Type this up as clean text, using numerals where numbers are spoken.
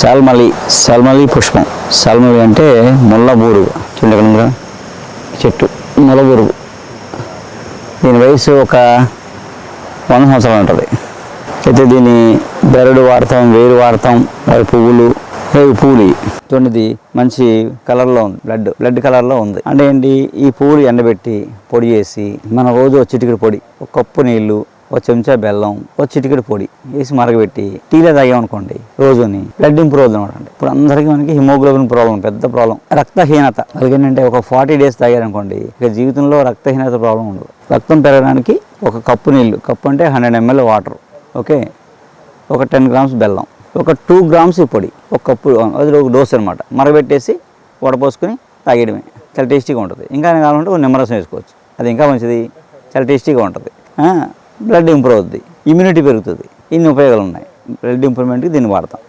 శాల్మలి పుష్పం. శాల్మలి అంటే ముళ్ళ బూరుగు. చూడండి చెట్టు ముళ్ళ బూరుగు. దీని వయసు ఒక 100 సంవత్సరాలు ఉంటుంది. అయితే దీన్ని బెరడు వాడతాం, వేరు వాడతాం, అవి పువ్వులు చూడండి మంచి కలర్లో ఉంది, బ్లడ్ కలర్లో ఉంది. అంటే ఏంటి, ఈ పువ్వులు ఎండబెట్టి పొడి చేసి మన రోజు ఒక చిటికెడు పొడి, ఒక కప్పు నీళ్లు, ఒక చెంచా బెల్లం, ఒక చిటికెడు పొడి వేసి మరగబెట్టి టీలో తాగామనుకోండి రోజుని, బ్లడ్ ఇంప్రూవ్ అవుతుంది అనమాట. ఇప్పుడు అందరికీ మనకి హిమోగ్లోబిన్ ప్రాబ్లం, పెద్ద ప్రాబ్లం, రక్తహీనత. అలాగేంటంటే ఒక 40 days తాగారనుకోండి ఇక జీవితంలో రక్తహీనత ప్రాబ్లం ఉండదు. రక్తం పెరగడానికి ఒక కప్పు నీళ్లు, కప్పు అంటే 100 ml వాటర్, ఓకే, ఒక 10 grams బెల్లం, ఒక 2 grams పొడి, ఒక కప్పు, అది ఒక డోస్ అనమాట, మరగబెట్టేసి వడపోసుకొని తాగేయడమే. చాలా టేస్టీగా ఉంటుంది. ఇంకా కావాలంటే ఒక నిమ్మరసం వేసుకోవచ్చు, అది ఇంకా మంచిది, చాలా టేస్టీగా ఉంటుంది. బ్లడ్ ఇంప్రూవ్ అవుతుంది, ఇమ్యూనిటీ పెరుగుతుంది. ఇన్ని ఉపయోగాలు ఉన్నాయి. బ్లడ్ ఇంప్రూవ్మెంట్కి దీన్ని వాడతాం.